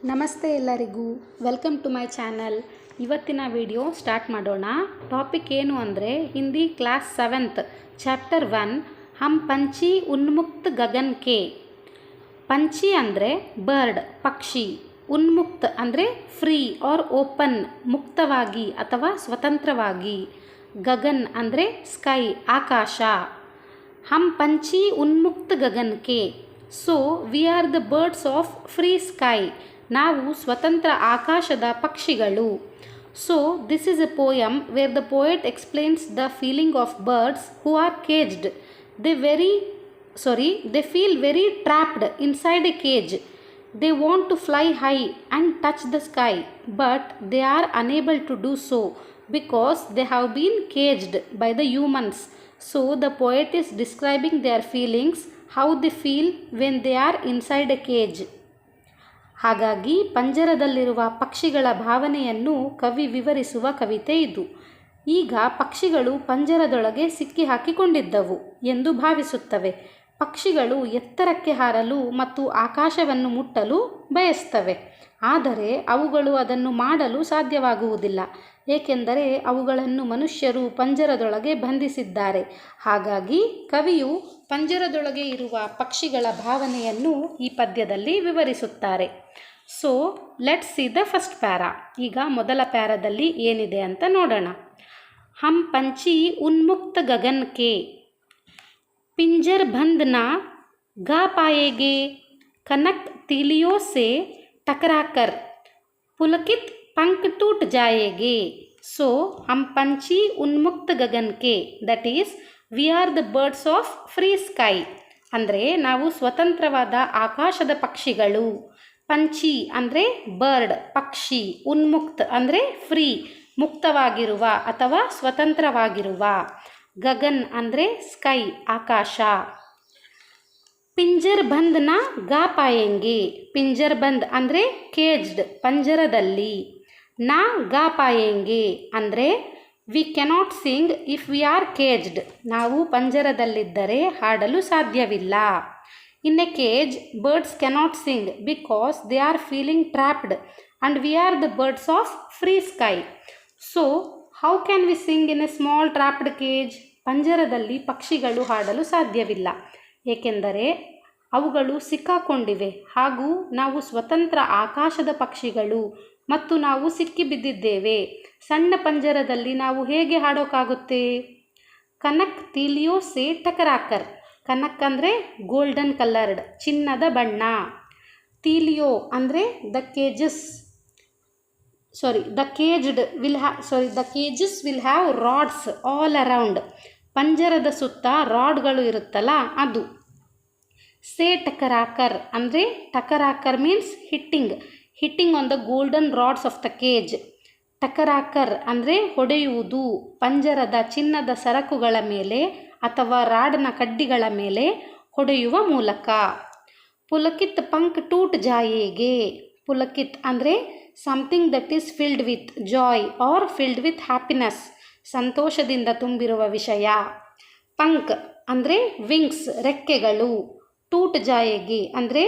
ನಮಸ್ತೆ ಎಲ್ಲರಿಗೂ, welcome to my channel. ಇವತ್ತಿನ ವಿಡಿಯೋ ಸ್ಟಾರ್ಟ್ ಮಾಡೋಣ. ಟಾಪಿಕ್ ಏನು ಅಂದರೆ ಹಿಂದಿ ಕ್ಲಾಸ್ 7th ಚಾಪ್ಟರ್ 1 ಹಮ್ ಪಂಚಿ ಉನ್ಮುಕ್ತ ಗಗನ್ ಕೆ. ಪಂಚಿ ಅಂದರೆ ಬರ್ಡ್, ಪಕ್ಷಿ. ಉನ್ಮುಕ್ತ ಅಂದರೆ ಫ್ರೀ ಆರ್ ಓಪನ್, ಮುಕ್ತವಾಗಿ ಅಥವಾ ಸ್ವತಂತ್ರವಾಗಿ. ಗಗನ್ ಅಂದರೆ ಸ್ಕೈ, ಆಕಾಶ. ಹಮ್ ಪಂಚಿ ಉನ್ಮುಕ್ತ ಗಗನ್ ಕೆ. So we are the birds of free sky. ನಾವು ಸ್ವತಂತ್ರ ಆಕಾಶದ ಪಕ್ಷಿಗಳು. So this is a poem where the poet explains the feeling of birds who are caged. They feel very trapped inside a cage. They want to fly high and touch the sky, but they are unable to do so because they have been caged by the humans. So the poet is describing their feelings, how they feel when they are inside a cage. ಹಾಗಾಗಿ ಪಂಜರದಲ್ಲಿರುವ ಪಕ್ಷಿಗಳ ಭಾವನೆಯನ್ನು ಕವಿ ವಿವರಿಸುವ ಕವಿತೆ ಇದು. ಈಗ ಪಕ್ಷಿಗಳು ಪಂಜರದೊಳಗೆ ಸಿಕ್ಕಿ ಹಾಕಿಕೊಂಡಿದ್ದವು ಎಂದು ಭಾವಿಸುತ್ತವೆ. ಪಕ್ಷಿಗಳು ಎತ್ತರಕ್ಕೆ ಹಾರಲು ಮತ್ತು ಆಕಾಶವನ್ನು ಮುಟ್ಟಲು ಬಯಸ್ತವೆ. ಆದರೆ ಅವುಗಳು ಅದನ್ನು ಮಾಡಲು ಸಾಧ್ಯವಾಗುವುದಿಲ್ಲ, ಏಕೆಂದರೆ ಅವುಗಳನ್ನು ಮನುಷ್ಯರು ಪಂಜರದೊಳಗೆ ಬಂಧಿಸಿದ್ದಾರೆ. ಹಾಗಾಗಿ ಕವಿಯು ಪಂಜರದೊಳಗೆ ಇರುವ ಪಕ್ಷಿಗಳ ಭಾವನೆಯನ್ನು ಈ ಪದ್ಯದಲ್ಲಿ ವಿವರಿಸುತ್ತಾರೆ. So let's see the first para. ಈಗ ಮೊದಲ ಪ್ಯಾರಾದಲ್ಲಿ ಏನಿದೆ ಅಂತ ನೋಡೋಣ. ಹಮ್ ಪಂಚಿ ಉನ್ಮುಕ್ತ ಗಗನ್ ಕೆ. पिंजर बंद ना गा पाएगे, कनक तीलियों से टकराकर पुलकित पंख टूट जाएंगे. सो हम पंछी उन्मुक्त गगन के, that is V are the birds of free sky. ಅಂದರೆ ನಾವು ಸ್ವತಂತ್ರವಾದ ಆಕಾಶದ ಪಕ್ಷಿಗಳು. ಪಂಚಿ ಅಂದರೆ ಬರ್ಡ್, ಪಕ್ಷಿ. ಉನ್ಮುಕ್ತ ಅಂದರೆ ಫ್ರೀ, ಮುಕ್ತವಾಗಿರುವ ಅಥವಾ ಸ್ವತಂತ್ರವಾಗಿರುವ. ಗಗನ್ ಅಂದರೆ ಸ್ಕೈ, ಆಕಾಶ. ಪಿಂಜರ್ ಬಂದ್ ನಾ ಗಾ ಪಾಯೆಂಗೆ. ಪಿಂಜರ್ ಬಂದ್ ಅಂದರೆ ಕೇಜ್ಡ್, ಪಂಜರದಲ್ಲಿ. ನಾ ಗಾ ಪಾಯೆಂಗೆ ಅಂದರೆ we cannot Singh if we are caged. ನಾವು ಪಂಜರದಲ್ಲಿದ್ದರೆ ಹಾಡಲು ಸಾಧ್ಯವಿಲ್ಲ. In a cage birds cannot Singh because they are feeling trapped and we are the birds of free sky. So how can we Singh in a small trapped cage? ಪಂಜರದಲ್ಲಿ ಪಕ್ಷಿಗಳು ಹಾಡಲು ಸಾಧ್ಯವಿಲ್ಲ, ಏಕೆಂದರೆ ಅವುಗಳು ಸಿಕ್ಕಾಕೊಂಡಿವೆ. ಹಾಗೂ ನಾವು ಸ್ವತಂತ್ರ ಆಕಾಶದ ಪಕ್ಷಿಗಳು ಮತ್ತು ನಾವು ಸಿಕ್ಕಿಬಿದ್ದಿದ್ದೇವೆ. ಸಣ್ಣ ಪಂಜರದಲ್ಲಿ ನಾವು ಹೇಗೆ ಹಾಡೋಕ್ಕಾಗುತ್ತೆ? ಕನಕ್ ತೀಲಿಯೋ ಸೇ ಟಕರಾಕರ್. ಕನಕ್ ಅಂದರೆ ಗೋಲ್ಡನ್ ಕಲರ್ಡ್, ಚಿನ್ನದ ಬಣ್ಣ. ತೀಲಿಯೋ ಅಂದರೆ the cages will have rods all around. ಪಂಜರದ ಸುತ್ತ ರಾಡ್ಗಳು ಇರುತ್ತಲ್ಲ, ಅದು. ಸೇ ಟಕರಾಕರ್ ಅಂದರೆ ಟಕರಾಕರ್ means hitting on the golden rods of the cage. ಟಕರಾಕರ್ ಅಂದರೆ ಹೊಡೆಯುವುದು, ಪಂಜರದ ಚಿನ್ನದ ಸರಕುಗಳ ಮೇಲೆ ಅಥವಾ ರಾಡ್ನ ಕಡ್ಡಿಗಳ ಮೇಲೆ ಹೊಡೆಯುವ ಮೂಲಕ. ಪುಲಕಿತ್ ಪಂಕ್ ಟೂಟ್ ಜಾಯೇಗೆ. ಪುಲಕಿತ್ ಅಂದರೆ something that is filled with Joy R filled with happiness, ಸಂತೋಷದಿಂದ ತುಂಬಿರುವ ವಿಷಯ. ಪಂಕ್ ಅಂದರೆ ವಿಂಗ್ಸ್, ರೆಕ್ಕೆಗಳು. ಟೂಟ್ ಜಾಯೇಗಿ ಅಂದರೆ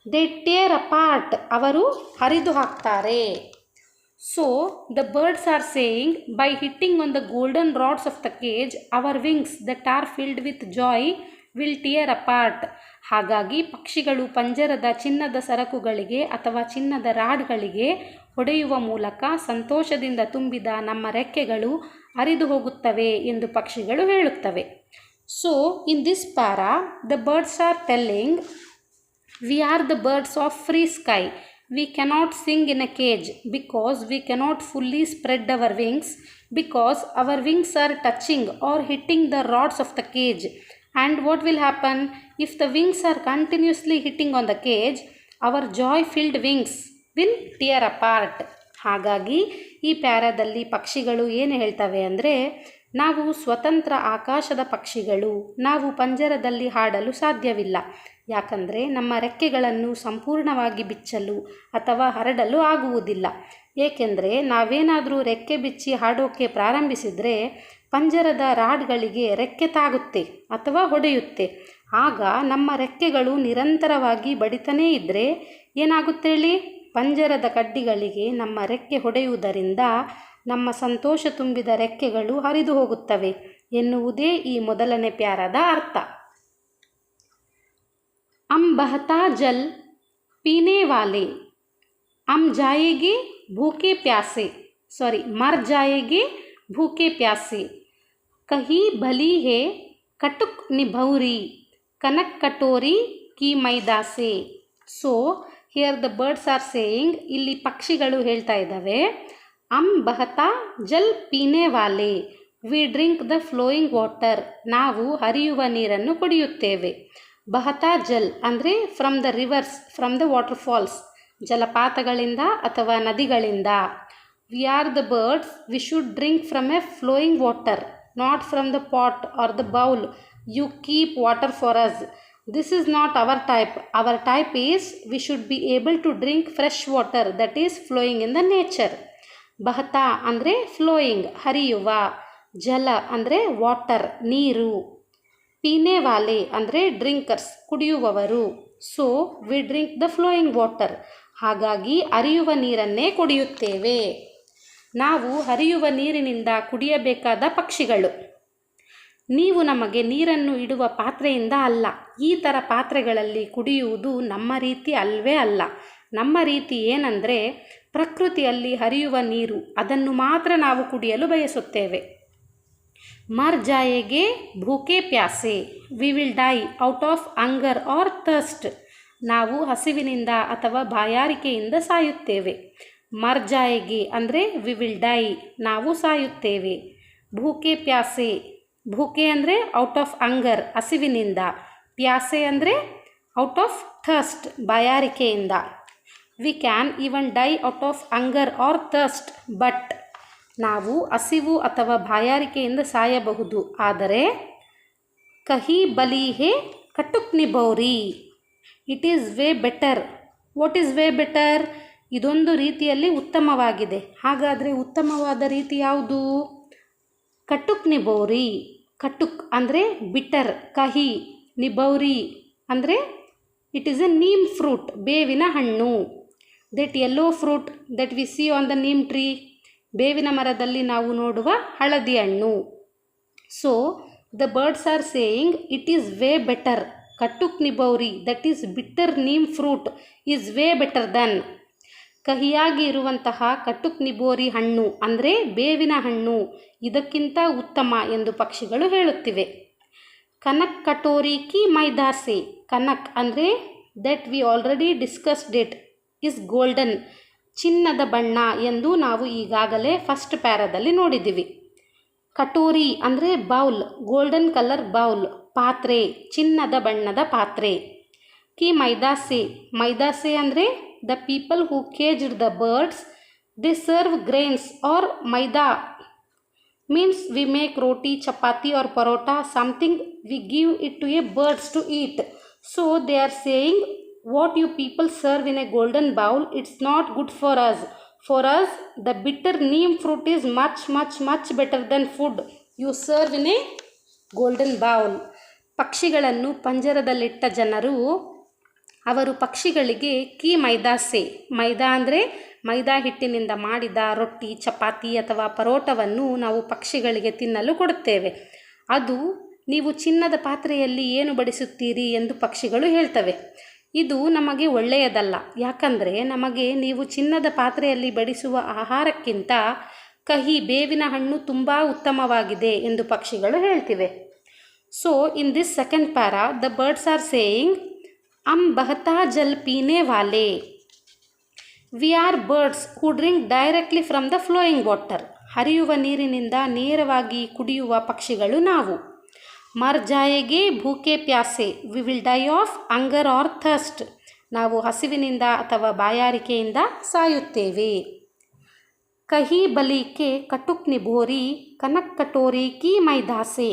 ದೇ ಟೇರ್ ಅಪಾರ್ಟ್, ಅವರು ಹರಿದು ಹಾಕ್ತಾರೆ. So the birds are saying by hitting on the golden rods of the cage our wings that are filled with joy will tear apart. ಹಾಗಾಗಿ ಪಕ್ಷಿಗಳು ಪಂಜರದ ಚಿನ್ನದ ಸರಕುಗಳಿಗೆ ಅಥವಾ ಚಿನ್ನದ ರಾಡ್ಗಳಿಗೆ ಹೊಡೆಯುವ ಮೂಲಕ ಸಂತೋಷದಿಂದ ತುಂಬಿದ ನಮ್ಮ ರೆಕ್ಕೆಗಳು ಹರಿದು ಹೋಗುತ್ತವೆ ಎಂದು ಪಕ್ಷಿಗಳು ಹೇಳುತ್ತವೆ. So in this para the birds are telling V are the birds of free sky. We cannot sing in a cage because we cannot fully spread our wings because our wings are touching or hitting the rods of the cage. And what will happen if the wings are continuously hitting on the cage? Our joy-filled wings will tear apart. ಹಾಗಾಗಿ ಈ ಪ್ಯಾರಾದಲ್ಲಿ ಪಕ್ಷಿಗಳು ಏನು ಹೇಳ್ತವೆ ಅಂದರೆ, ನಾವು ಸ್ವತಂತ್ರ ಆಕಾಶದ ಪಕ್ಷಿಗಳು. ನಾವು ಪಂಜರದಲ್ಲಿ ಹಾಡಲು ಸಾಧ್ಯವಿಲ್ಲ, ಯಾಕಂದರೆ ನಮ್ಮ ರೆಕ್ಕೆಗಳನ್ನು ಸಂಪೂರ್ಣವಾಗಿ ಬಿಚ್ಚಲು ಅಥವಾ ಹರಡಲು ಆಗುವುದಿಲ್ಲ. ಏಕೆಂದರೆ ನಾವೇನಾದರೂ ರೆಕ್ಕೆ ಬಿಚ್ಚಿ ಹಾಡೋಕ್ಕೆ ಪ್ರಾರಂಭಿಸಿದರೆ ಪಂಜರದ ರಾಡ್ಗಳಿಗೆ ರೆಕ್ಕೆ ತಾಗುತ್ತೆ ಅಥವಾ ಹೊಡೆಯುತ್ತೆ. ಆಗ ನಮ್ಮ ರೆಕ್ಕೆಗಳು ನಿರಂತರವಾಗಿ ಬಡಿತಾನೇ ಇದ್ದರೆ ಏನಾಗುತ್ತೆ ಹೇಳಿ? ಪಂಜರದ ಕಡ್ಡಿಗಳಿಗೆ ನಮ್ಮ ರೆಕ್ಕೆ ಹೊಡೆಯುವುದರಿಂದ ನಮ್ಮ ಸಂತೋಷ ತುಂಬಿದ ರೆಕ್ಕೆಗಳು ಹರಿದು ಹೋಗುತ್ತವೆ ಎನ್ನುವುದೇ ಈ ಮೊದಲನೇ ಪ್ಯಾರದ ಅರ್ಥ. ಅಂ ಬಹತಾ ಜಲ್ ಪೀನೆ ವಾಲೆ, ಅಂ ಜಾಯೇಗೆ ಭೂಕೆ ಪ್ಯಾಸೆ, ಮರ್ ಜಾಯೇಗೆ ಭೂಕೆ ಪ್ಯಾಸೆ, ಕಹಿ ಭಲಿ ಹೇ ಕಟುಕ್ ನಿಭೌರಿ, ಕನಕ್ ಕಟೋರಿ ಕಿ ಮೈದಾಸೆ. So here the birds are saying, ಇಲ್ಲಿ ಪಕ್ಷಿಗಳು ಹೇಳ್ತಾ ಇದ್ದಾವೆ, ಅಂ ಬಹತಾ ಜಲ್ ಪೀನೆ ವಾಲೆ, we drink the flowing water, ನಾವು ಹರಿಯುವ ನೀರನ್ನು ಕುಡಿಯುತ್ತೇವೆ. ಬಹತಾ ಜಲ್ ಅಂದರೆ from the rivers, from the waterfalls, ಜಲಪಾತಗಳಿಂದ ಅಥವಾ ನದಿಗಳಿಂದ. We are the birds, we should drink from a flowing water, not from the pot or the bowl you keep water for us. This is not our type. Our type is we should be able to drink fresh water that is flowing in the nature. Bahata andre flowing, hariyuva. Jala andre water, ನೀರು. ಪೀನೆ ವಾಲೆ ಅಂದರೆ drinkers, ಕುಡಿಯುವವರು. So we drink the flowing water, ಹಾಗಾಗಿ ಹರಿಯುವ ನೀರನ್ನೇ ಕುಡಿಯುತ್ತೇವೆ. ನಾವು ಹರಿಯುವ ನೀರಿನಿಂದ ಕುಡಿಯಬೇಕಾದ ಪಕ್ಷಿಗಳು. ನೀವು ನಮಗೆ ನೀರನ್ನು ಇಡುವ ಪಾತ್ರೆಯಿಂದ ಅಲ್ಲ, ಈ ಥರ ಪಾತ್ರೆಗಳಲ್ಲಿ ಕುಡಿಯುವುದು ನಮ್ಮ ರೀತಿ ಅಲ್ವೇ ಅಲ್ಲ. ನಮ್ಮ ರೀತಿ ಏನಂದರೆ ಪ್ರಕೃತಿಯಲ್ಲಿ ಹರಿಯುವ ನೀರು, ಅದನ್ನು ಮಾತ್ರ ನಾವು ಕುಡಿಯಲು ಬಯಸುತ್ತೇವೆ. ಮರ್ ಜಾಯೇಗೆ ಭೂಕೆ ಪ್ಯಾಸೆ, we will die out of hunger or thirst, ನಾವು ಹಸಿವಿನಿಂದ ಅಥವಾ ಬಾಯಾರಿಕೆಯಿಂದ ಸಾಯುತ್ತೇವೆ. ಮರ್ ಜಾಯೇಗೆ ಅಂದರೆ ವಿ ವಿಲ್ ಡೈ, ನಾವು ಸಾಯುತ್ತೇವೆ. ಭೂಕೆ ಪ್ಯಾಸೆ, ಭೂಕೆ ಅಂದರೆ ಔಟ್ ಆಫ್ ಅಂಗರ್, ಹಸಿವಿನಿಂದ. ಪ್ಯಾಸೆ ಅಂದರೆ ಔಟ್ ಆಫ್ ಥರ್ಸ್ಟ್, ಬಾಯಾರಿಕೆಯಿಂದ. We can even die out of hunger or thirst, but ನಾವು ಹಸಿವು ಅಥವಾ ಬಾಯಾರಿಕೆಯಿಂದ ಸಾಯಬಹುದು, ಆದರೆ ಕಹಿ ಬಲಿ ಹೇ ಕಟುಕ್ ನಿಭೌರಿ, it is way better. What is way better? ಇದೊಂದು ರೀತಿಯಲ್ಲಿ ಉತ್ತಮವಾಗಿದೆ. ಹಾಗಾದರೆ ಉತ್ತಮವಾದ ರೀತಿ ಯಾವುದು? ಕಟುಕ್ ನಿಭೌರಿ. ಕಟುಕ್ ಅಂದರೆ ಬಿಟರ್, ಕಹಿ. ನಿಭೌರಿ ಅಂದರೆ it is a neem fruit, ಬೇವಿನ ಹಣ್ಣು. That yellow fruit that we see on the neem tree, ಬೇವಿನ ಮರದಲ್ಲಿ ನಾವು ನೋಡುವ ಹಳದಿ ಹಣ್ಣು. So the birds are saying it is way better. ಕಟುಕ್ ನಿಭೌರಿ, that is bitter neem fruit, is way better than. ಕಹಿಯಾಗಿ ಇರುವಂತಹ ಕಟುಕ್ ನಿಭೋರಿ ಹಣ್ಣು ಅಂದರೆ ಬೇವಿನ ಹಣ್ಣು ಇದಕ್ಕಿಂತ ಉತ್ತಮ ಎಂದು ಪಕ್ಷಿಗಳು ಹೇಳುತ್ತಿವೆ. ಕನಕ್ ಕಟೋರಿ ಕಿ ಮೈದಾಸೆ, ಕನಕ್ ಅಂದರೆ that we already discussed it, is golden, ಚಿನ್ನದ ಬಣ್ಣ ಎಂದು ನಾವು ಈಗಾಗಲೇ ಫಸ್ಟ್ ಪ್ಯಾರಾದಲ್ಲಿ ನೋಡಿದ್ದೀವಿ. ಕಟೋರಿ ಅಂದರೆ ಬೌಲ್, ಗೋಲ್ಡನ್ ಕಲರ್ ಬೌಲ್, ಪಾತ್ರೆ, ಚಿನ್ನದ ಬಣ್ಣದ ಪಾತ್ರೆ. ಕಿ ಮೈದಾಸೆ, ಮೈದಾಸೆ ಅಂದರೆ the people who caged the birds, they serve grains or maida, means we make roti, chapati or parota, something we give it to a birds to eat. So they are saying what you people serve in a golden bowl, it's not good for us. For us the bitter neem fruit is much much much better than food you serve in a golden bowl. ಪಕ್ಷಿಗಳನ್ನು ಪಂಜರದಲ್ಲಿಟ್ಟ ಜನರು ಅವರು ಪಕ್ಷಿಗಳಿಗೆ ಕಿ ಮೈದಾಸೆ, ಮೈದಾ ಅಂದರೆ ಮೈದಾ ಹಿಟ್ಟಿನಿಂದ ಮಾಡಿದ ರೊಟ್ಟಿ, ಚಪಾತಿ ಅಥವಾ ಪರೋಟವನ್ನು ನಾವು ಪಕ್ಷಿಗಳಿಗೆ ತಿನ್ನಲು ಕೊಡುತ್ತೇವೆ. ಅದು ನೀವು ಚಿನ್ನದ ಪಾತ್ರೆಯಲ್ಲಿ ಏನು ಬಡಿಸುತ್ತೀರಿ ಎಂದು ಪಕ್ಷಿಗಳು ಹೇಳ್ತವೆ. ಇದು ನಮಗೆ ಒಳ್ಳೆಯದಲ್ಲ, ಯಾಕಂದರೆ ನಮಗೆ ನೀವು ಚಿನ್ನದ ಪಾತ್ರೆಯಲ್ಲಿ ಬಡಿಸುವ ಆಹಾರಕ್ಕಿಂತ ಕಹಿ ಬೇವಿನ ಹಣ್ಣು ತುಂಬ ಉತ್ತಮವಾಗಿದೆ ಎಂದು ಪಕ್ಷಿಗಳು ಹೇಳ್ತಿವೆ. So in this second para the birds are saying ಅಂ ಬಹತಾ ಜಲ್ ಪೀನೆ ವಾಲೆ, we are birds who drink directly from the flowing water, ಹರಿಯುವ ನೀರಿನಿಂದ ನೇರವಾಗಿ ಕುಡಿಯುವ ಪಕ್ಷಿಗಳು ನಾವು. ಮರ್ ಜಾಯೇಗೆ ಭೂಕೆ ಪ್ಯಾಸೆ, we will die of hunger or thirst, ನಾವು ಹಸಿವಿನಿಂದ ಅಥವಾ ಬಾಯಾರಿಕೆಯಿಂದ ಸಾಯುತ್ತೇವೆ. ಕಹಿ ಬಲಿಕೆ ಕಟುಕ್ ನಿಭೋರಿ, ಕನಕ್ ಕಟೋರಿ ಕಿ ಮೈದಾಸೆ,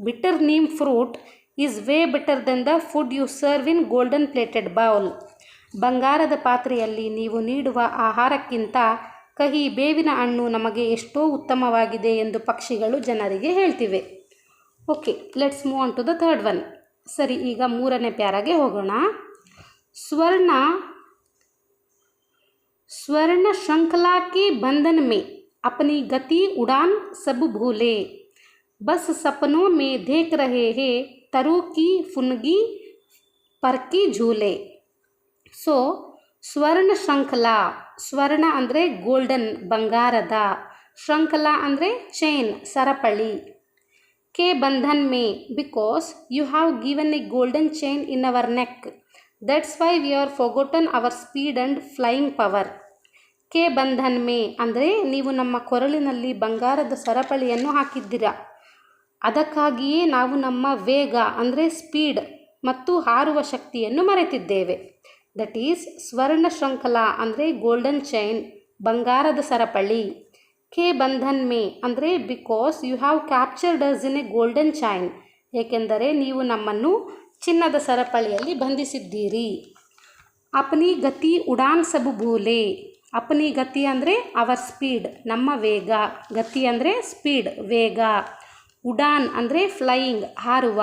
bitter neem fruit is way better than the food you serve in golden plated bowl. ಬಂಗಾರದ ಪಾತ್ರೆಯಲ್ಲಿ ನೀವು ನೀಡುವ ಆಹಾರಕ್ಕಿಂತ ಕಹಿ ಬೇವಿನ ಹಣ್ಣು ನಮಗೆ ಎಷ್ಟೋ ಉತ್ತಮವಾಗಿದೆ ಎಂದು ಪಕ್ಷಿಗಳು ಜನರಿಗೆ ಹೇಳ್ತಿವೆ. Okay, let's move on to the third one. ಸರಿ, ಈಗ ಮೂರನೇ ಪ್ಯಾರಾಗೆ ಹೋಗೋಣ. ಸ್ವರ್ಣ स्वर्ण श्रृंखला के बंधन में अपनी गति उड़ान सब भूले, बस सपनों में देख रहे हैं तरु की फुनगी पर की झूले. ಸೊ ಸ್ವರ್ಣ ಶೃಂಖಲಾ, ಸ್ವರ್ಣ ಅಂದರೆ ಗೋಲ್ಡನ್ ಬಂಗಾರದ, ಶೃಂಖಲ ಅಂದರೆ ಚೈನ್ ಸರಪಳಿ. ಕೆ ಬಂಧನ್ ಮೇ because you have given a golden chain in our neck, that's why we are forgotten our speed and flying power. ಕೆ ಬಂಧನ್ ಮೇ ಅಂದರೆ ನೀವು ನಮ್ಮ ಕೊರಳಿನಲ್ಲಿ ಬಂಗಾರದ ಸರಪಳಿಯನ್ನು ಹಾಕಿದ್ದೀರಾ, ಅದಕ್ಕಾಗಿಯೇ ನಾವು ನಮ್ಮ ವೇಗ ಅಂದರೆ ಸ್ಪೀಡ್ ಮತ್ತು ಹಾರುವ ಶಕ್ತಿಯನ್ನು ಮರೆತಿದ್ದೇವೆ. ದಟ್ ಈಸ್ ಸ್ವರ್ಣ ಶೃಂಖಲಾ ಅಂದರೆ ಗೋಲ್ಡನ್ ಚೈನ್ ಬಂಗಾರದ ಸರಪಳಿ. ಕೆ ಬಂಧನ್ ಮೇ ಅಂದರೆ because you have captured us in a golden chain, ಏಕೆಂದರೆ ನೀವು ನಮ್ಮನ್ನು ಚಿನ್ನದ ಸರಪಳಿಯಲ್ಲಿ ಬಂಧಿಸಿದ್ದೀರಿ. ಅಪನಿ ಗತಿ ಉಡಾನ್ ಸಬ್ ಭೂಲೆ, ಅಪನಿ ಗತಿ ಅಂದರೆ ಅವರ್ ಸ್ಪೀಡ್ ನಮ್ಮ ವೇಗ, ಗತಿ ಅಂದರೆ ಸ್ಪೀಡ್ ವೇಗ, ಉಡಾನ್ ಅಂದರೆ ಫ್ಲೈಯಿಂಗ್ ಹಾರುವ,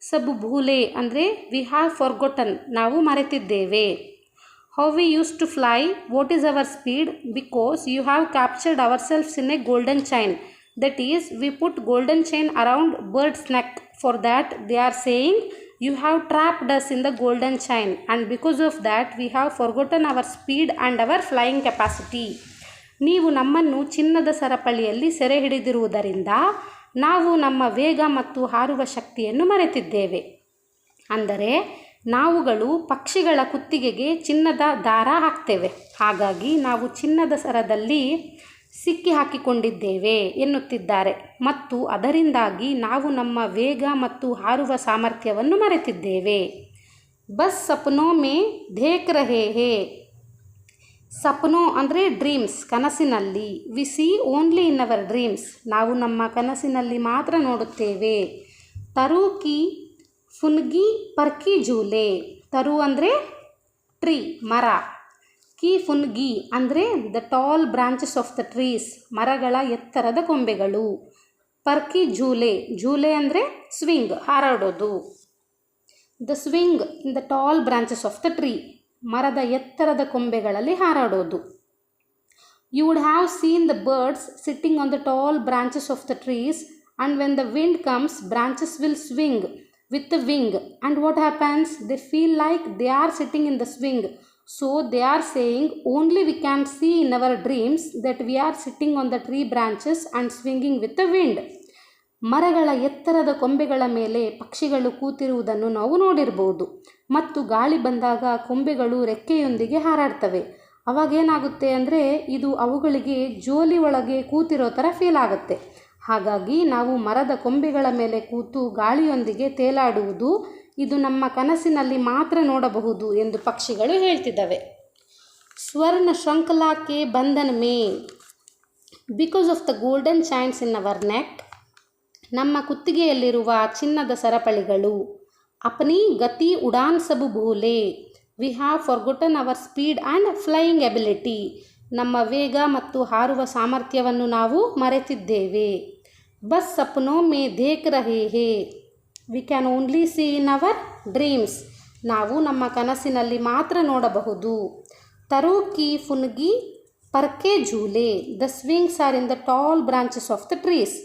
ಸಬ್ ಭೂಲೆ ಅಂದರೆ ವಿ ಹ್ಯಾವ್ ಫಾರ್ಗೊಟನ್ ನಾವು ಮರೆತಿದ್ದೇವೆ. How we use to fly, what is our speed, because you have captured our selfs in a golden chain, that is we put golden chain around birds neck, for that they are saying you have trapped us in the golden chain and because of that we have forgotten our speed and our flying capacity. ನೀವು ನಮ್ಮನ್ನು ಚಿನ್ನದ ಸರಪಳಿಯಲ್ಲಿ ಸೆರೆ ಹಿಡಿದಿರುವುದರಿಂದ ನಾವು ನಮ್ಮ ವೇಗ ಮತ್ತು ಹಾರುವ ಶಕ್ತಿಯನ್ನು ಮರೆತಿದ್ದೇವೆ. ಅಂದರೆ ನಾವುಗಳು ಪಕ್ಷಿಗಳ ಕುತ್ತಿಗೆಗೆ ಚಿನ್ನದ ದಾರ ಹಾಕ್ತೇವೆ, ಹಾಗಾಗಿ ನಾವು ಚಿನ್ನದ ಸರದಲ್ಲಿ ಸಿಕ್ಕಿ ಹಾಕಿಕೊಂಡಿದ್ದೇವೆ ಎನ್ನುತ್ತಿದ್ದಾರೆ ಮತ್ತು ಅದರಿಂದಾಗಿ ನಾವು ನಮ್ಮ ವೇಗ ಮತ್ತು ಹಾರುವ ಸಾಮರ್ಥ್ಯವನ್ನು ಮರೆತಿದ್ದೇವೆ. ಬಸ್ ಸಪನೋ ಮೇ ದೇಖ್ ರಹೇ ಹೇ, ಸಪನೋ ಅಂದರೆ ಡ್ರೀಮ್ಸ್ ಕನಸಿನಲ್ಲಿ, we see only in our dreams ನಾವು ನಮ್ಮ ಕನಸಿನಲ್ಲಿ ಮಾತ್ರ ನೋಡುತ್ತೇವೆ. ತರು ಕಿ ಫುನ್ಗಿ ಪರ್ಕಿ ಝೂಲೆ, ತರು ಅಂದರೆ ಟ್ರೀ ಮರ, ಕಿ ಫುನ್ಗಿ ಅಂದರೆ the tall branches of the trees ಮರಗಳ ಎತ್ತರದ ಕೊಂಬೆಗಳು, ಪರ್ಕಿ ಝೂಲೆ, ಝೂಲೆ ಅಂದರೆ ಸ್ವಿಂಗ್ ಹಾರಾಡೋದು, the swing in the tall branches of the tree ಮರದ ಎತ್ತರದ ಕೊಂಬೆಗಳಲ್ಲಿ ಹಾರಾಡೋದು. You would have seen the birds sitting on the tall branches of the trees and when the wind comes branches will swing with the wing and what happens they feel like they are sitting in the swing. So they are saying only we can see in our dreams that we are sitting on the tree branches and swinging with the wind. ಮರಗಳ ಎತ್ತರದ ಕೊಂಬೆಗಳ ಮೇಲೆ ಪಕ್ಷಿಗಳು ಕೂತಿರುವುದನ್ನು ನಾವು ನೋಡಿರ್ಬೋದು ಮತ್ತು ಗಾಳಿ ಬಂದಾಗ ಕೊಂಬೆಗಳು ರೆಕ್ಕೆಯೊಂದಿಗೆ ಹಾರಾಡ್ತವೆ. ಅವಾಗೇನಾಗುತ್ತೆ ಅಂದರೆ ಇದು ಅವುಗಳಿಗೆ ಜೋಲಿ ಒಳಗೆ ಕೂತಿರೋ ಥರ ಫೀಲ್ ಆಗುತ್ತೆ. ಹಾಗಾಗಿ ನಾವು ಮರದ ಕೊಂಬೆಗಳ ಮೇಲೆ ಕೂತು ಗಾಳಿಯೊಂದಿಗೆ ತೇಲಾಡುವುದು ಇದು ನಮ್ಮ ಕನಸಿನಲ್ಲಿ ಮಾತ್ರ ನೋಡಬಹುದು ಎಂದು ಪಕ್ಷಿಗಳು ಹೇಳ್ತಿದ್ದಾವೆ. ಸ್ವರ್ಣ ಶೃಂಖಲಾ ಕೆ ಬಂಧನ್ ಮೇ because of the golden chains in our neck, ನಮ್ಮ ಕುತ್ತಿಗೆಯಲ್ಲಿರುವ ಚಿನ್ನದ ಸರಪಳಿಗಳು. ಅಪನಿ ಗತಿ ಉಡಾನ್ ಸಬ್ ಭೂಲೆ, we have forgotten our speed and flying ability ನಮ್ಮ ವೇಗ ಮತ್ತು ಹಾರುವ ಸಾಮರ್ಥ್ಯವನ್ನು ನಾವು ಮರೆತಿದ್ದೇವೆ. ಬಸ್ ಸಪನೋ ಮೇ ದೇಖ್ ರಹೇ ಹೇ, we can only see in our dreams ನಾವು ನಮ್ಮ ಕನಸಿನಲ್ಲಿ ಮಾತ್ರ ನೋಡಬಹುದು. ತರು ಕಿ ಫುನ್ಗಿ ಪರ್ಕೆ ಝೂಲೆ, the swings are in the tall branches of the trees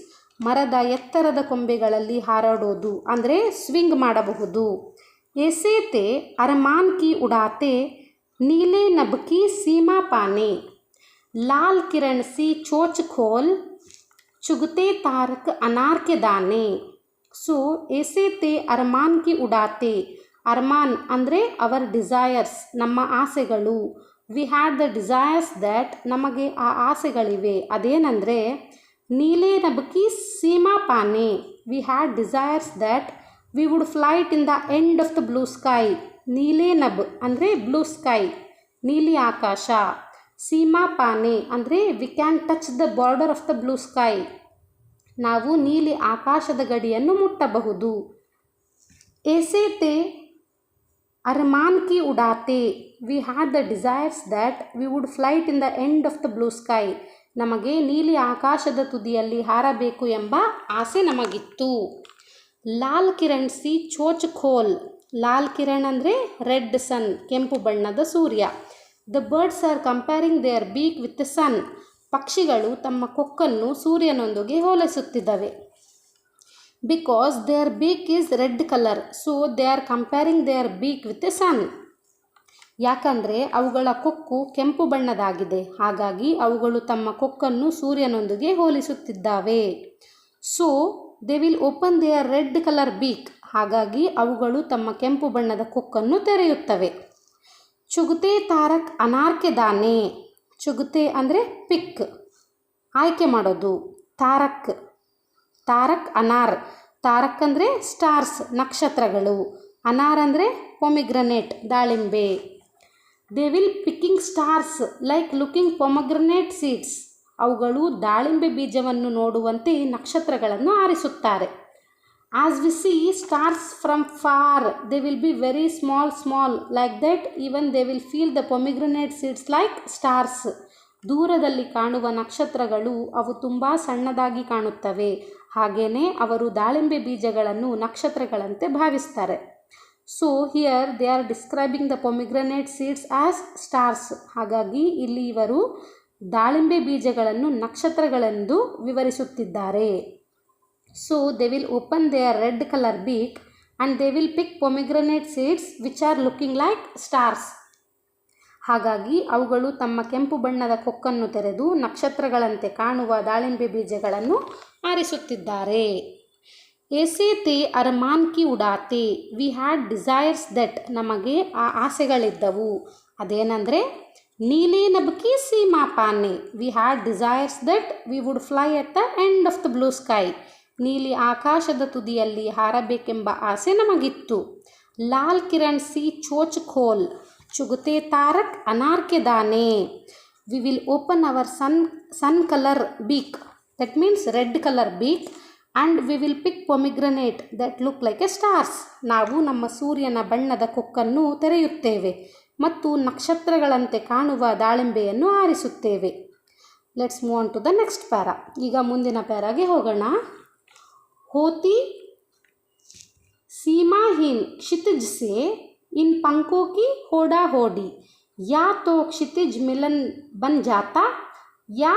ಮರದ ಎತ್ತರದ ಕೊಂಬೆಗಳಲ್ಲಿ ಹಾರಾಡೋದು ಅಂದರೆ ಸ್ವಿಂಗ್ ಮಾಡಬಹುದು. ಏಸೇತೆ ಅರಮಾನ್ ಕಿ ಉಡಾತೆ ನೀಲೆ ನಭಕಿ ಸೀಮಾ ಪಾನೆ, ಲಾಲ್ ಕಿರಣ್ ಸಿ ಚೋಚ್ ಖೋಲ್ ಚುಗತೆ ತಾರಕ್ ಅನಾರ್ ಕೆ ದಾನೆ. ಸೊ ಏಸೇತೆ ಅರಮಾನ್ ಕಿ ಉಡಾತೆ, ಅರಮಾನ್ ಅಂದರೆ ಅವರ್ ಡಿಸೈರ್ಸ್ ನಮ್ಮ ಆಸೆಗಳು, we had the desires that ನಮಗೆ ಆ ಆಸೆಗಳಿವೆ ಅದೇನೆಂದರೆ ನೀಲೆ ನಭಕಿ ಸೀಮಾ ಪಾನೆ, we had desires that we would flight in the end of the blue sky. ನೀಲೆ ನಭ್ ಅಂದರೆ ಬ್ಲೂ ಸ್ಕೈ ನೀಲಿ ಆಕಾಶ, ಸೀಮಾ ಪಾನೆ ಅಂದರೆ we can touch the border of the blue sky ನಾವು ನೀಲಿ ಆಕಾಶದ ಗಡಿಯನ್ನು ಮುಟ್ಟಬಹುದು. ಏಸೇತೆ ಅರಮಾನ್ ಕಿ ಉಡಾತೆ we had the desires that we would flight in the end of the blue sky ನಮಗೆ ನೀಲಿ ಆಕಾಶದ ತುದಿಯಲ್ಲಿ ಹಾರಬೇಕು ಎಂಬ ಆಸೆ ನಮಗಿತ್ತು. ಲಾಲ್ ಕಿರಣ್ ಸಿ ಚೋಚ್ ಖೋಲ್, ಲಾಲ್ ಕಿರಣ್ ಅಂದರೆ ರೆಡ್ ಸನ್ ಕೆಂಪು ಬಣ್ಣದ ಸೂರ್ಯ, the birds are comparing their beak with the sun. ಪಕ್ಷಿಗಳು ತಮ್ಮ ಕೊಕ್ಕನ್ನು ಸೂರ್ಯನೊಂದಿಗೆ ಹೋಲಿಸುತ್ತಿದ್ದಾವೆ. Because their beak is red colour, so they are comparing their beak with the sun. ಯಾಕಂದರೆ ಅವುಗಳ ಕೊಕ್ಕು ಕೆಂಪು ಬಣ್ಣದಾಗಿದೆ, ಹಾಗಾಗಿ ಅವುಗಳು ತಮ್ಮ ಕೊಕ್ಕನ್ನು ಸೂರ್ಯನೊಂದಿಗೆ ಹೋಲಿಸುತ್ತಿದ್ದಾವೆ. So they will open their red colour beak, ಹಾಗಾಗಿ ಅವುಗಳು ತಮ್ಮ ಕೆಂಪು ಬಣ್ಣದ ಕೊಕ್ಕನ್ನು ತೆರೆಯುತ್ತವೆ. ಚುಗತೆ ತಾರಕ್ ಅನಾರ್ಕೆ ದಾನೆ. ಚುಗತೆ ಅಂದರೆ ಪಿಕ್, ಆಯ್ಕೆ ಮಾಡೋದು. ತಾರಕ್ ತಾರಕ್ ಅನಾರ್. ತಾರಕ್ ಅಂದರೆ ಸ್ಟಾರ್ಸ್, ನಕ್ಷತ್ರಗಳು. ಅನಾರ್ ಅಂದರೆ ಪೊಮಿಗ್ರನೇಟ್, ದಾಳಿಂಬೆ. They will picking stars like looking pomegranate seeds. ಅವುಗಳು ದಾಳಿಂಬೆ ಬೀಜವನ್ನು ನೋಡುವಂತೆ ನಕ್ಷತ್ರಗಳನ್ನು ಆರಿಸುತ್ತಾರೆ. As we see stars from far, they will be very small like that even they will feel the pomegranate seeds like stars. ದೂರದಲ್ಲಿ ಕಾಣುವ ನಕ್ಷತ್ರಗಳು ಅವು ತುಂಬ ಸಣ್ಣದಾಗಿ ಕಾಣುತ್ತವೆ, ಹಾಗೆಯೇ ಅವರು ದಾಳಿಂಬೆ ಬೀಜಗಳನ್ನು ನಕ್ಷತ್ರಗಳಂತೆ ಭಾವಿಸ್ತಾರೆ. So here they are describing the pomegranate seeds as stars. ಹಾಗಾಗಿ ಇಲ್ಲಿ ಇವರು ದಾಳಿಂಬೆ ಬೀಜಗಳನ್ನು ನಕ್ಷತ್ರಗಳೆಂದು ವಿವರಿಸುತ್ತಿದ್ದಾರೆ. So they will open their red colour beak and they will pick pomegranate seeds which are looking like stars. ಹಾಗಾಗಿ ಅವುಗಳು ತಮ್ಮ ಕೆಂಪು ಬಣ್ಣದ ಕೊಕ್ಕನ್ನು ತೆರೆದು ನಕ್ಷತ್ರಗಳಂತೆ ಕಾಣುವ ದಾಳಿಂಬೆ ಬೀಜಗಳನ್ನು ಆರಿಸುತ್ತಿದ್ದಾರೆ. ಏಸೆ ತೇ ಅರಮಾನ್ ಕಿ ಉಡಾತೆ, ವಿ ಹ್ಯಾಡ್ ಡಿಸೈರ್ಸ್ ದಟ್. ನಮಗೆ ಆ ಆಸೆಗಳಿದ್ದವು. ಅದೇನೆಂದರೆ ನೀಲಿ ನಬ್ಕಿ ಸೀಮಾ ಪಾನೆ. We had desires that we would fly at the end of the blue sky. ನೀಲಿ ಆಕಾಶದ ತುದಿಯಲ್ಲಿ ಹಾರಬೇಕೆಂಬ ಆಸೆ ನಮಗಿತ್ತು. ಲಾಲ್ ಕಿರಣ್ ಸಿ ಚೋಚ್ ಖೋಲ್, ಚುಗತೆ ತಾರಕ್ ಅನಾರ್ಕೆ ದಾನೆ. We will open our sun colour beak, that means red colour beak, and we will pick pomegranate that look like a stars. ನಾವು ನಮ್ಮ ಸೂರ್ಯನ ಬಣ್ಣದ ಕೊಕ್ಕನ್ನು ತೆರೆಯುತ್ತೇವೆ ಮತ್ತು ನಕ್ಷತ್ರಗಳಂತೆ ಕಾಣುವ ದಾಳಿಂಬೆಯನ್ನು ಆರಿಸುತ್ತೇವೆ. Let's move on to the next para. ಈಗ ಮುಂದಿನ ಪ್ಯಾರಾಗೆ ಹೋಗೋಣ. ಹೋತಿ सीमाहीन क्षितिज से इन पंखों की होड़ा होड़ी, या तो क्षितिज मिलन बन जाता या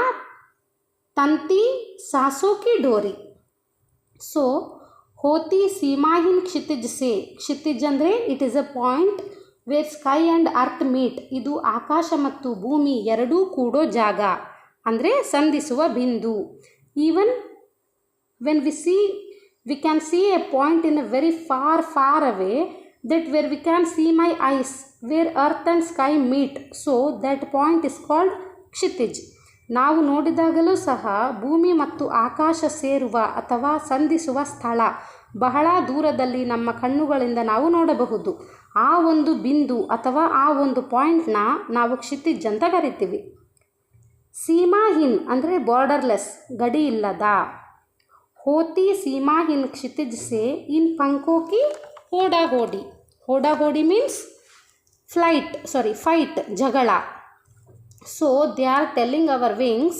तंती सांसों की डोरी. सो होती सीमाहीन क्षितिज से, क्षितिज ಅಂದರೆ it is a point where sky and earth meet. ಇದು ಆಕಾಶ ಮತ್ತು ಭೂಮಿ ಎರಡೂ ಕೂಡೋ ಜಾಗ, ಅಂದರೆ ಸಂಧಿಸುವ ಬಿಂದು. Even when we can see a point in a very far away, that where we can see my eyes, where earth and sky meet, so that point is called ಕ್ಷಿತಿಜ್. ನಾವು ನೋಡಿದಾಗಲೂ ಸಹ ಭೂಮಿ ಮತ್ತು ಆಕಾಶ ಸೇರುವ ಅಥವಾ ಸಂಧಿಸುವ ಸ್ಥಳ ಬಹಳ ದೂರದಲ್ಲಿ ನಮ್ಮ ಕಣ್ಣುಗಳಿಂದ ನಾವು ನೋಡಬಹುದು. ಆ ಒಂದು ಬಿಂದು ಅಥವಾ ಆ ಒಂದು ಪಾಯಿಂಟ್ನ ನಾವು ಕ್ಷಿತಿಜ್ ಅಂತ ಕರಿತೀವಿ. ಸೀಮಾಹೀನ್ ಅಂದರೆ ಬಾರ್ಡರ್ಲೆಸ್, ಗಡಿ ಇಲ್ಲದ. होती सीमाहीन क्षितिज से इन पंखों की होड़ा होड़ी. होड़ा होड़ी मीन्स fight, जगड़. So they are telling our wings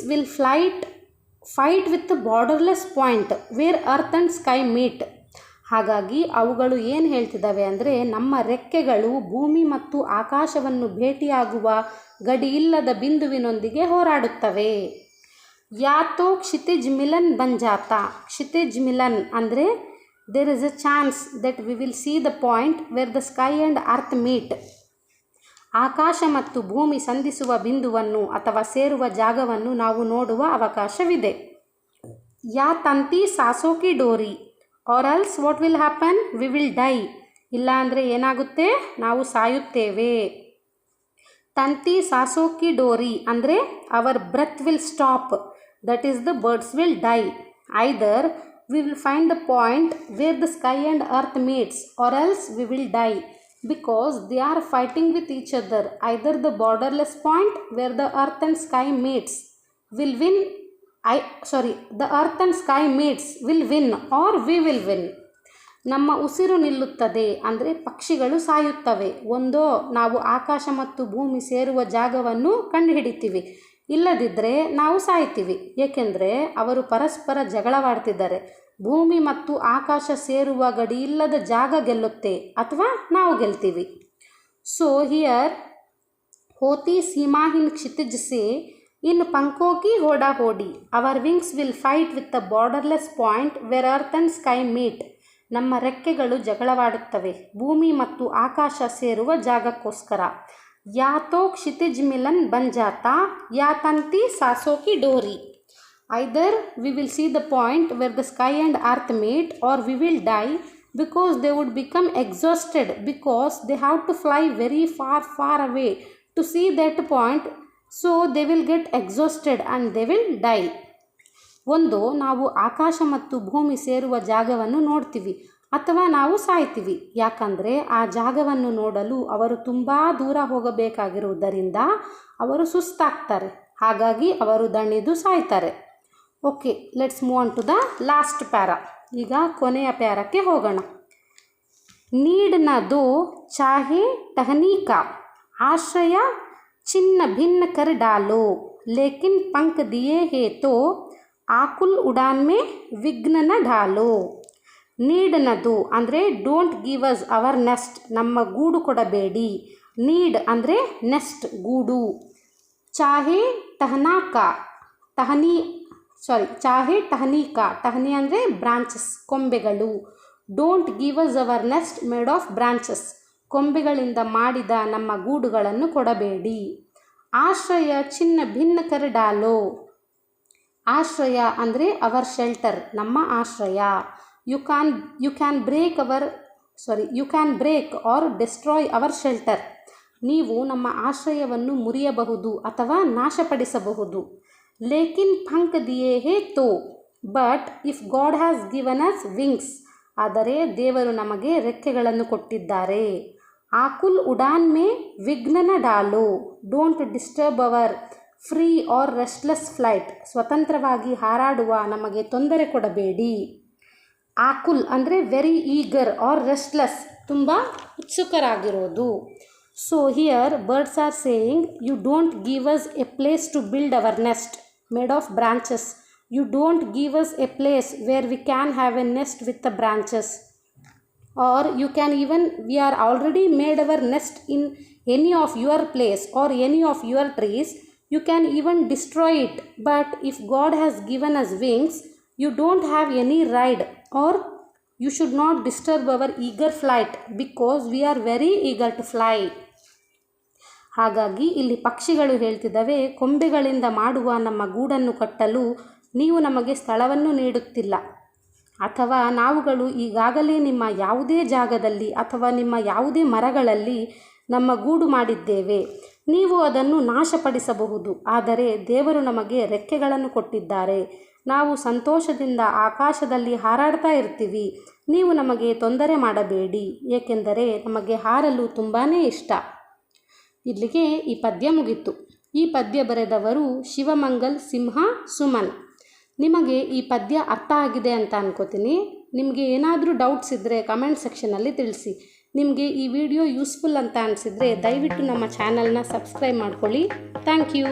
will fight with the borderless point where earth and sky meet. ಹಾಗಾಗಿ ಅವುಗಳು ಏನು ಹೇಳ್ತಿದ್ದಾವೆ ಅಂದರೆ, ನಮ್ಮ ರೆಕ್ಕೆಗಳು ಭೂಮಿ ಮತ್ತು ಆಕಾಶವನ್ನು ಭೇಟಿಯಾಗುವ ಗಡಿಯಿಲ್ಲದ ಬಿಂದುವಿನೊಂದಿಗೆ ಹೋರಾಡುತ್ತವೆ. या तो क्षितिज मिलन बन जाता. क्षितिज मिलन ಅಂದರೆ there is a chance that we will see the point where the sky and earth meet. ಆಕಾಶ ಮತ್ತು ಭೂಮಿ ಸಂಧಿಸುವ ಬಿಂದುವನ್ನು ಅಥವಾ ಸೇರುವ ಜಾಗವನ್ನು ನಾವು ನೋಡುವ ಅವಕಾಶವಿದೆ. ಯಾ ತಂತಿ ಸಾಸೋ ಕಿ ಡೋರಿ, or else what will happen, we will die. ಇಲ್ಲ ಅಂದರೆ ಏನಾಗುತ್ತೆ, ನಾವು ಸಾಯುತ್ತೇವೆ. ತಂತಿ ಸಾಸೋ ಕಿ ಡೋರಿ ಅಂದರೆ our breath will stop, that is the birds will die. Either we will find the point where the sky and earth meets, or else we will die, because they are fighting with each other. Either the borderless point where the earth and sky meets will win, the earth and sky meets will win, or we will win. ನಮ್ಮ ಉಸಿರು ನಿಲ್ಲುತ್ತದೆ ಅಂದರೆ ಪಕ್ಷಿಗಳು ಸಾಯುತ್ತವೆ. ಒಂದೋ ನಾವು ಆಕಾಶ ಮತ್ತು ಭೂಮಿ ಸೇರುವ ಜಾಗವನ್ನು ಕಂಡುಹಿಡಿತೀವಿ, ಇಲ್ಲದಿದ್ದರೆ ನಾವು ಸಾಯ್ತೀವಿ. ಏಕೆಂದರೆ ಅವರು ಪರಸ್ಪರ ಜಗಳವಾಡ್ತಿದ್ದಾರೆ. ಭೂಮಿ ಮತ್ತು ಆಕಾಶ ಸೇರುವ ಗಡಿಯಿಲ್ಲದ ಜಾಗ ಗೆಲ್ಲುತ್ತೆ ಅಥವಾ ನಾವು ಗೆಲ್ತೀವಿ. सो हियर होती सीमाहीन क्षितिज से इन पंखों की होड़ा होड़ी our wings will fight with the borderless point where earth and sky meet. ನಮ್ಮ ರೆಕ್ಕೆಗಳು ಜಗಳವಾಡುತ್ತವೆ ಭೂಮಿ ಮತ್ತು ಆಕಾಶ ಸೇರುವ ಜಾಗಕ್ಕೋಸ್ಕರ. ಯಾ ತೋ ಕ್ಷಿತಿಜ್ ಮಿಲನ್ ಬನ್ ಜಾತಾ ಯಾ ತಂತಿ ಸಾಸೋ ಕಿ ಡೋರಿ. Either we will see the point where the sky and earth meet or we will die because they would become exhausted because they have to fly very far away to see that point, so they will get exhausted and they will die. ಒಂದು ನಾವು ಆಕಾಶ ಮತ್ತು ಭೂಮಿ ಸೇರುವ ಜಾಗವನ್ನು ನೋಡ್ತೀವಿ ಅಥವಾ ನಾವು ಸಾಯ್ತೀವಿ. ಯಾಕಂದರೆ ಆ ಜಾಗವನ್ನು ನೋಡಲು ಅವರು ತುಂಬ ದೂರ ಹೋಗಬೇಕಾಗಿರುವುದರಿಂದ ಅವರು ಸುಸ್ತಾಗ್ತಾರೆ, ಹಾಗಾಗಿ ಅವರು ದಣಿದು ಸಾಯ್ತಾರೆ. Okay, let's move on to the last para. ಈಗ ಕೊನೆಯ ಪ್ಯಾರಕ್ಕೆ ಹೋಗೋಣ. ನೀಡ್ ನ ದೋ ಚಾಹೆ ಟಹನಿ ಕಾ ಆಶ್ರಯ ಚಿನ್ನ ಭಿನ್ನ ಕರ್ ಡಾಲೋ ಲೇಕಿನ್ ಪಂಕ್ ದಿಯೇ ಹೇ ತೋ ಆಕುಲ್ ಉಡಾನ್ ಮೇ ವಿಘ್ನ ನ ಢಾಲೋ. ನೀಡ್ ನದು ಅಂದರೆ don't give us our nest, ನಮ್ಮ ಗೂಡು ಕೊಡಬೇಡಿ. ನೀಡ್ ಅಂದರೆ ನೆಸ್ಟ್, ಗೂಡು. ಚಾಹೆ ಟಹನಾಕಾ ಚಾಹೆ ಟಹನಿಕಾ, ಟಹನಿ ಅಂದರೆ ಬ್ರಾಂಚಸ್, ಕೊಂಬೆಗಳು. Don't give us our nest made of branches, ಕೊಂಬೆಗಳಿಂದ ಮಾಡಿದ ನಮ್ಮ ಗೂಡುಗಳನ್ನು ಕೊಡಬೇಡಿ. ಆಶ್ರಯ ಚಿನ್ನ ಭಿನ್ನ ಕರ್ ಡಾಲೋ, ಆಶ್ರಯ ಅಂದರೆ ಅವರ್ ಶೆಲ್ಟರ್, ನಮ್ಮ ಆಶ್ರಯ. You can break or destroy our shelter, ನೀವು ನಮ್ಮ ಆಶ್ರಯವನ್ನು ಮುರಿಯಬಹುದು ಅಥವಾ ನಾಶಪಡಿಸಬಹುದು. ಲೇಕಿನ್ ಪಂಕ್ ದಿಯೇ ಹೇ ತೋ, but if god has given us wings, ಆದರೆ ದೇವರು ನಮಗೆ ರೆಕ್ಕೆಗಳನ್ನು ಕೊಟ್ಟಿದ್ದಾರೆ. ಆಕುಲ್ ಉಡಾನ್ ಮೇ ವಿಘ್ನ ನ ಡಾಲೋ, don't disturb our free or restless flight, ಸ್ವತಂತ್ರವಾಗಿ ಹಾರಾಡುವ ನಮಗೆ ತೊಂದರೆ ಕೊಡಬೇಡಿ. ಆಕುಲ್ ಅಂದರೆ ವೆರಿ ಈಗರ್ ಆರ್ ರೆಸ್ಟ್ಲೆಸ್, ತುಂಬ ಉತ್ಸುಕರಾಗಿರೋದು. So here birds are saying, you don't give us a place to build our nest made of branches. You don't give us a place where we can have a nest with the branches. Or you can even, we are already made our nest in any of your place or any of your trees. You can even destroy it. But if God has given us wings, you don't have any right, or you should not disturb our eager flight because we are very eager to fly. ಹಾಗಾಗಿ ಇಲ್ಲಿ ಪಕ್ಷಿಗಳು ಹೇಳ್ತಿದ್ದಾವೆ, ಕೊಂಬೆಗಳಿಂದ ಮಾಡುವ ನಮ್ಮ ಗೂಡನ್ನು ಕಟ್ಟಲು ನೀವು ನಮಗೆ ಸ್ಥಳವನ್ನು ನೀಡುತ್ತಿಲ್ಲ, ಅಥವಾ ನಾವುಗಳು ಈಗಾಗಲೇ ನಿಮ್ಮ ಯಾವುದೇ ಜಾಗದಲ್ಲಿ ಅಥವಾ ನಿಮ್ಮ ಯಾವುದೇ ಮರಗಳಲ್ಲಿ ನಮ್ಮ ಗೂಡು ಮಾಡಿದ್ದೇವೆ, ನೀವು ಅದನ್ನು ನಾಶಪಡಿಸಬಹುದು. ಆದರೆ ದೇವರು ನಮಗೆ ರೆಕ್ಕೆಗಳನ್ನು ಕೊಟ್ಟಿದ್ದಾರೆ, ನಾವು ಸಂತೋಷದಿಂದ ಆಕಾಶದಲ್ಲಿ ಹಾರಾಡ್ತಾ ಇರ್ತೀವಿ. ನೀವು ನಮಗೆ ತೊಂದರೆ ಮಾಡಬೇಡಿ, ಏಕೆಂದರೆ ನಮಗೆ ಹಾರಲು ತುಂಬಾ ಇಷ್ಟ. ಇಲ್ಲಿಗೆ ಈ ಪದ್ಯ ಮುಗಿತು. ಈ ಪದ್ಯ ಬರೆದವರು ಶಿವಮಂಗಲ್ ಸಿಂಹ ಸುಮನ್. ನಿಮಗೆ ಈ ಪದ್ಯ ಅರ್ಥ ಆಗಿದೆ ಅಂತ ಅನ್ಕೋತೀನಿ. ನಿಮಗೆ ಏನಾದರೂ ಡೌಟ್ಸ್ ಇದ್ದರೆ ಕಮೆಂಟ್ ಸೆಕ್ಷನಲ್ಲಿ ತಿಳಿಸಿ. ನಿಮಗೆ ಈ ವಿಡಿಯೋ ಯೂಸ್ಫುಲ್ ಅಂತ ಅನಿಸಿದರೆ ದಯವಿಟ್ಟು ನಮ್ಮ ಚಾನಲ್ನ ಸಬ್ಸ್ಕ್ರೈಬ್ ಮಾಡ್ಕೊಳ್ಳಿ. Thank you.